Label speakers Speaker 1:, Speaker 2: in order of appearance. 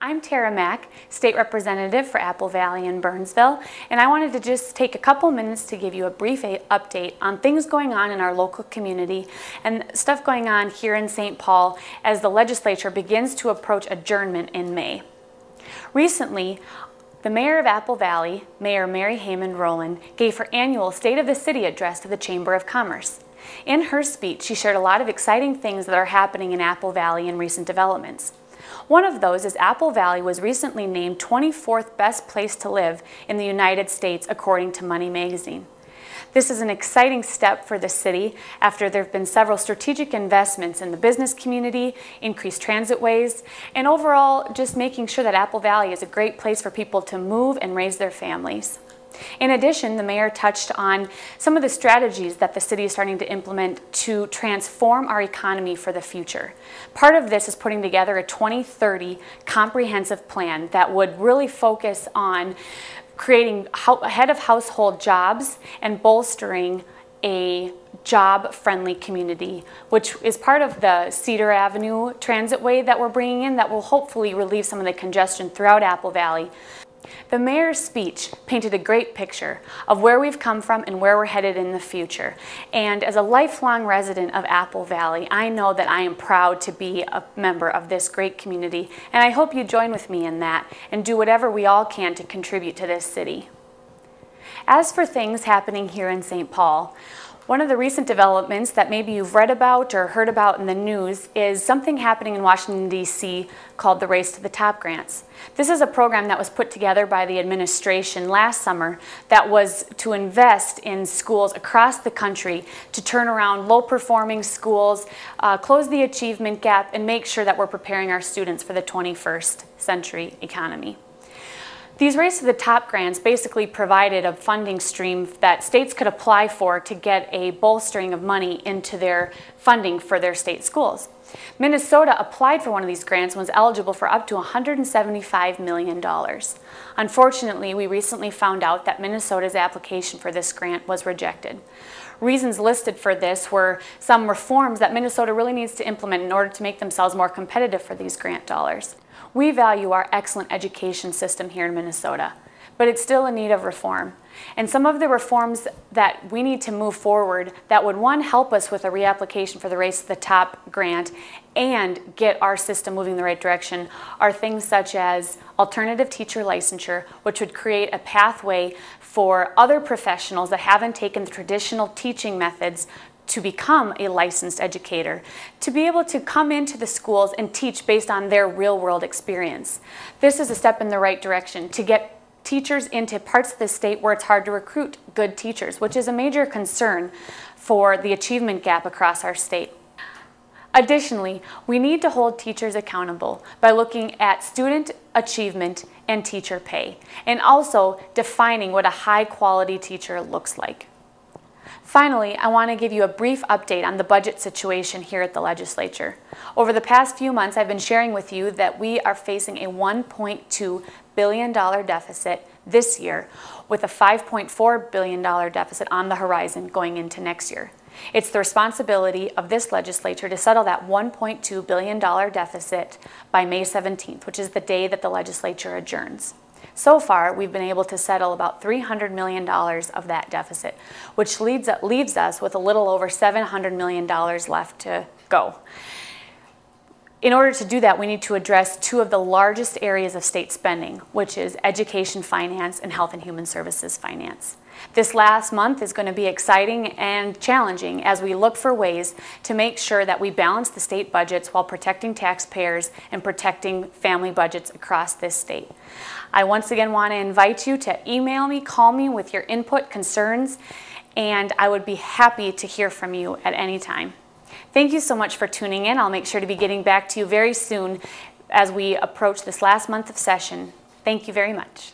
Speaker 1: I'm Tara+Mack, State Representative for Apple Valley and Burnsville, and I wanted to just take a couple minutes to give you a brief update on things going on in our local community and stuff going on here in St. Paul as the legislature begins to approach adjournment in May. Recently, the Mayor of Apple Valley, Mayor Mary Hammond Rowland, gave her annual State of the City address to the Chamber of Commerce. In her speech, she shared a lot of exciting things that are happening in Apple Valley in recent developments. One of those is Apple Valley was recently named 24th best place to live in the United States according to Money Magazine. This is an exciting step for the city after there have been several strategic investments in the business community, increased transit ways, and overall just making sure that Apple Valley is a great place for people to move and raise their families. In addition, the mayor touched on some of the strategies that the city is starting to implement to transform our economy for the future. Part of this is putting together a 2030 comprehensive plan that would really focus on creating head of household jobs and bolstering a job-friendly community, which is part of the Cedar Avenue transitway that we're bringing in that will hopefully relieve some of the congestion throughout Apple Valley. The mayor's speech painted a great picture of where we've come from and where we're headed in the future. And as a lifelong resident of Apple Valley, I know that I am proud to be a member of this great community, and I hope you join with me in that and do whatever we all can to contribute to this city. As for things happening here in St. Paul, one of the recent developments that maybe you've read about or heard about in the news is something happening in Washington, D.C. called the Race to the Top grants. This is a program that was put together by the administration last summer that was to invest in schools across the country to turn around low-performing schools, close the achievement gap, and make sure that we're preparing our students for the 21st century economy. These Race to the Top grants basically provided a funding stream that states could apply for to get a bolstering of money into their funding for their state schools. Minnesota applied for one of these grants and was eligible for up to $175 million. Unfortunately, we recently found out that Minnesota's application for this grant was rejected. Reasons listed for this were some reforms that Minnesota really needs to implement in order to make themselves more competitive for these grant dollars. We value our excellent education system here in Minnesota, but it's still in need of reform. And some of the reforms that we need to move forward that would, one, help us with a reapplication for the Race to the Top grant and get our system moving in the right direction are things such as alternative teacher licensure, which would create a pathway for other professionals that haven't taken the traditional teaching methods to become a licensed educator, to be able to come into the schools and teach based on their real-world experience. This is a step in the right direction to get teachers into parts of the state where it's hard to recruit good teachers, which is a major concern for the achievement gap across our state. Additionally, we need to hold teachers accountable by looking at student achievement and teacher pay, and also defining what a high-quality teacher looks like. Finally, I want to give you a brief update on the budget situation here at the legislature. Over the past few months, I've been sharing with you that we are facing a $1.2 billion deficit this year with a $5.4 billion deficit on the horizon going into next year. It's the responsibility of this legislature to settle that $1.2 billion deficit by May 17th, which is the day that the legislature adjourns. So far, we've been able to settle about $300 million of that deficit, which leaves us with a little over $700 million left to go. In order to do that, we need to address two of the largest areas of state spending, which is education finance and health and human services finance. This last month is going to be exciting and challenging as we look for ways to make sure that we balance the state budgets while protecting taxpayers and protecting family budgets across this state. I once again want to invite you to email me, call me with your input, concerns, and I would be happy to hear from you at any time. Thank you so much for tuning in. I'll make sure to be getting back to you very soon as we approach this last month of session. Thank you very much.